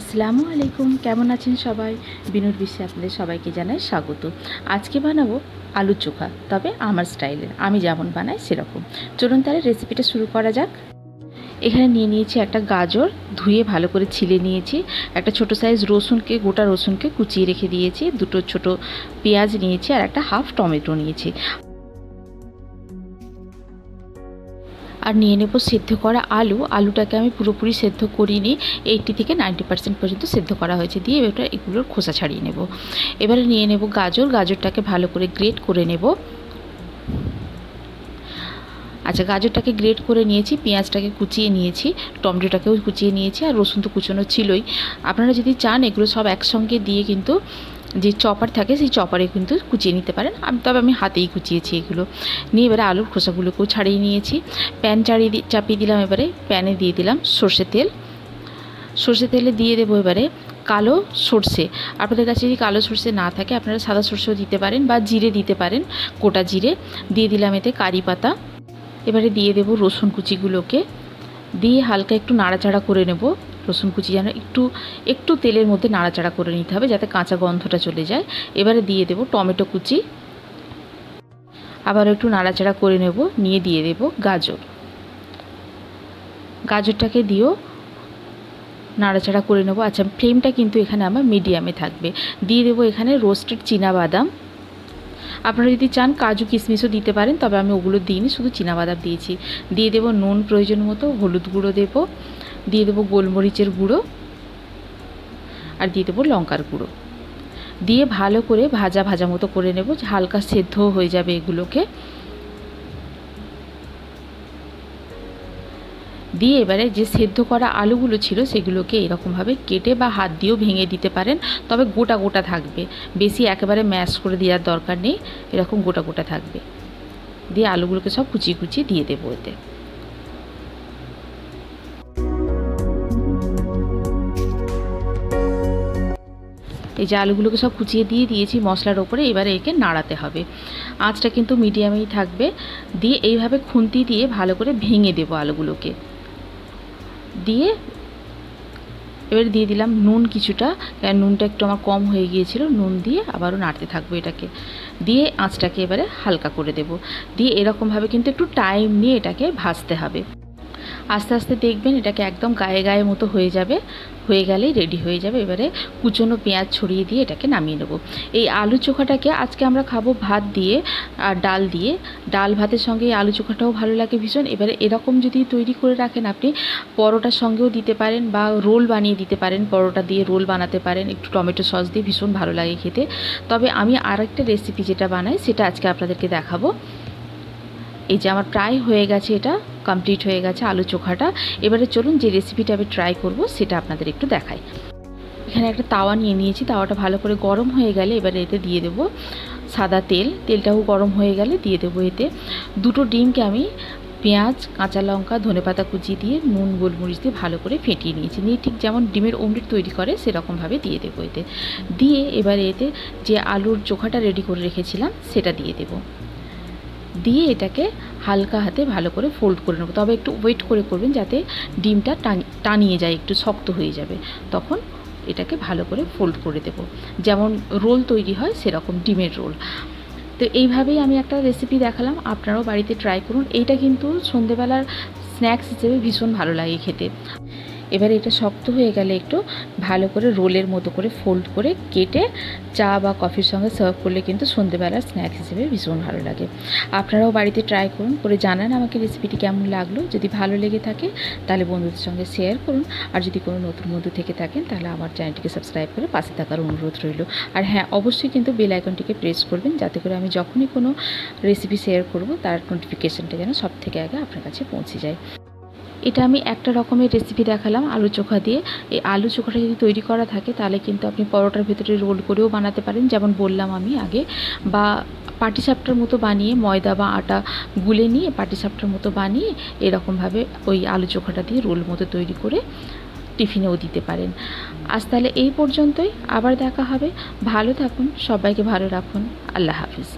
আসসালামু আলাইকুম, কেমন আছেন সবাই? বিনুর বিশ্বে আপনাদের সবাইকে জানাই স্বাগত। আজকে বানাবো আলু চোখা, তবে আমার স্টাইলের, আমি যেমন বানাই সেরকম। চলুন তাহলে রেসিপিটা শুরু করা যাক। এখানে নিয়ে নিয়েছি একটা গাজর, ধুয়ে ভালো করে ছিলে নিয়েছি। একটা ছোট সাইজ রসুনকে, গোটা রসুনকে কুচিয়ে রেখে দিয়েছি। দুটো ছোট পেঁয়াজ নিয়েছি আর একটা হাফ টমেটো নিয়েছি। আর নিয়ে নেব সেদ্ধ করা আলু। আলুটাকে আমি পুরোপুরি সেদ্ধ করিনি, 80 থেকে 90% পর্যন্ত সেদ্ধ করা হয়েছে। দিয়ে এবার এগুলোর খোসা ছাড়িয়ে নেব। এবারে নিয়ে নেব গাজর, গাজরটাকে ভালো করে গ্রেট করে নেব। আচ্ছা, গাজরটাকে গ্রেট করে নিয়েছি, পেঁয়াজটাকে কুচিয়ে নিয়েছি, টমেটোটাকেও কুচিয়ে নিয়েছি, আর রসুন তো কুচোনো ছিলই। আপনারা যদি চান এগুলো সব একসঙ্গে দিয়ে কিন্তু যে চপার থাকে সেই চপারে কিন্তু কুচিয়ে নিতে পারেন, তবে আমি হাতেই কুচিয়েছি এগুলো। নিয়ে এবারে আলুর খোসাগুলোকেও ছাড়িয়ে নিয়েছি। প্যান চাপিয়ে দিলাম। এবারে প্যানে দিয়ে দিলাম সর্ষে তেল। সর্ষে তেলে দিয়ে দেবো এবারে কালো সর্ষে। আপনাদের কাছে যদি কালো সর্ষে না থাকে আপনারা সাদা সর্ষেও দিতে পারেন বা জিরে দিতে পারেন, গোটা জিরে দিয়ে দিলাম। এতে কারি পাতা। এবারে দিয়ে দেব রসুন কুচিগুলোকে, দিয়ে হালকা একটু নাড়াচাড়া করে নেব। রসুন কুচি যেন একটু তেলের মধ্যে নাড়াচাড়া করে নিতে হবে, যাতে কাঁচা গন্ধটা চলে যায়। এবারে দিয়ে দেব টমেটো কুচি, আবার একটু নাড়াচাড়া করে নেব। নিয়ে দিয়ে দেব গাজর। গাজরটাকে দিয়েও নাড়াচাড়া করে নেব। আচ্ছা, ফ্লেমটা কিন্তু এখানে আমার মিডিয়ামে থাকবে। দিয়ে দেবো এখানে রোস্টেড চীনাবাদাম। আপনারা যদি চান কাজু কিশমিশও দিতে পারেন, তবে আমি ওগুলো দিইনি, শুধু চীনাবাদাম দিয়েছি। দিয়ে দেবো নুন প্রয়োজন মতো, হলুদ গুঁড়ো দেব, দিয়ে দেবো গোলমরিচের গুঁড়ো, আর দিয়ে দেবো লঙ্কার গুঁড়ো। দিয়ে ভালো করে ভাজা ভাজা মতো করে নেব, হালকা সেদ্ধ হয়ে যাবে এগুলোকে। দিয়ে এবারে যে সেদ্ধ করা আলুগুলো ছিল সেগুলোকে এরকমভাবে কেটে বা হাত দিয়েও ভেঙে দিতে পারেন, তবে গোটা গোটা থাকবে, বেশি একেবারে ম্যাশ করে দেওয়ার দরকার নেই, এরকম গোটা গোটা থাকবে। দিয়ে আলুগুলোকে সব কুচিয়ে কুচিয়ে দিয়ে দেবো এতে। এই যে আলুগুলোকে সব কুচিয়ে দিয়ে দিয়েছি মশলার ওপরে। এবারে একে নাড়াতে হবে, আঁচটা কিন্তু মিডিয়ামেই থাকবে। দিয়ে এইভাবে খুন্তি দিয়ে ভালো করে ভেঙে দেবো আলুগুলোকে। দিয়ে এবার দিয়ে দিলাম নুন কিছুটা, কারণ নুনটা একটু আমার কম হয়ে গিয়েছিল। নুন দিয়ে আবারও নাড়তে থাকবো এটাকে। দিয়ে আঁচটাকে এবারে হালকা করে দেব। দিয়ে এরকমভাবে কিন্তু একটু টাইম নিয়ে এটাকে ভাজতে হবে। আস্তে আস্তে দেখবেন এটাকে একদম গায়ে গায়ে মতো হয়ে যাবে, হয়ে গেলেই রেডি হয়ে যাবে। এবারে কুচনো পেঁয়াজ ছড়িয়ে দিয়ে এটাকে নামিয়ে নেব। এই আলু চোখাটাকে আজকে আমরা খাবো ভাত দিয়ে আর ডাল দিয়ে। ডাল ভাতের সঙ্গে এই আলু চোখাটাও ভালো লাগে ভীষণ। এবারে এরকম যদি তৈরি করে রাখেন আপনি, পরোটার সঙ্গেও দিতে পারেন বা রোল বানিয়ে দিতে পারেন, পরোটা দিয়ে রোল বানাতে পারেন, একটু টমেটো সস দিয়ে ভীষণ ভালো লাগে খেতে। তবে আমি আরেকটা রেসিপি যেটা বানাই সেটা আজকে আপনাদেরকে দেখাবো। এই যে আমার প্রায় হয়ে গেছে, এটা কমপ্লিট হয়ে গেছে আলু চোখাটা। এবারে চলুন যে রেসিপিটা আমি ট্রাই করব সেটা আপনাদের একটু দেখাই। এখানে একটা তাওয়া নিয়ে নিয়েছি, তাওয়াটা ভালো করে গরম হয়ে গেলে এবারে এতে দিয়ে দেবো সাদা তেল। তেলটাও গরম হয়ে গেলে দিয়ে দেবো এতে দুটো ডিমকে আমি পেঁয়াজ, কাঁচা লঙ্কা, ধনেপাতা কুচি দিয়ে নুন গোলমরিচ দিয়ে ভালো করে ফেটিয়ে নিয়েছি। নিয়ে ঠিক যেমন ডিমের অমলেট তৈরি করে সেরকমভাবে দিয়ে দেবো এতে। দিয়ে এবারে এতে যে আলুর চোখাটা রেডি করে রেখেছিলাম সেটা দিয়ে দেবো। দিয়ে এটাকে হালকা হাতে ভালো করে ফোল্ড করে নেব, তবে একটু ওয়েট করে করবেন যাতে ডিমটা টানিয়ে যায়, একটু শক্ত হয়ে যাবে। তখন এটাকে ভালো করে ফোল্ড করে দেব, যেমন রোল তৈরি হয় সেরকম, ডিমের রোল। তো এইভাবেই আমি একটা রেসিপি দেখালাম, আপনারাও বাড়িতে ট্রাই করুন। এইটা কিন্তু সন্ধেবেলার স্ন্যাক্স হিসেবে ভীষণ ভালো লাগে খেতে। এবারে এটা শক্ত হয়ে গেলে একটু ভালো করে রোলের মতো করে ফোল্ড করে কেটে চা বা কফির সঙ্গে সার্ভ করলে কিন্তু সন্ধ্যেবেলার স্ন্যাক্স হিসেবে ভীষণ ভালো লাগে। আপনারাও বাড়িতে ট্রাই করুন, করে জানান আমাকে রেসিপিটি কেমন লাগলো। যদি ভালো লেগে থাকে তাহলে বন্ধুদের সঙ্গে শেয়ার করুন, আর যদি কোনো নতুন বন্ধু থেকে থাকেন তাহলে আমার চ্যানেলটিকে সাবস্ক্রাইব করে পাশে থাকার অনুরোধ রইল। আর হ্যাঁ, অবশ্যই কিন্তু বেল আইকনটিকে প্রেস করবেন, যাতে করে আমি যখনই কোনো রেসিপি শেয়ার করব তার নোটিফিকেশানটা যেন সব থেকে আগে আপনার কাছে পৌঁছে যায়। এটা আমি একটা রকমের রেসিপি দেখালাম আলু চোখা দিয়ে। এই আলু চোখাটা যদি তৈরি করা থাকে তাহলে কিন্তু আপনি পরোটার ভেতরে রোল করেও বানাতে পারেন, যেমন বললাম আমি আগে, বা পাটিসাপটার মতো বানিয়ে ময়দা বা আটা গুলে নিয়ে পাটিসাপটার মতো বানিয়ে এরকমভাবে ওই আলু চোখাটা দিয়ে রোল মতো তৈরি করে টিফিনেও দিতে পারেন। আজ তাহলে এই পর্যন্তই, আবার দেখা হবে। ভালো থাকুন, সবাইকে ভালো রাখুন। আল্লাহ হাফিজ।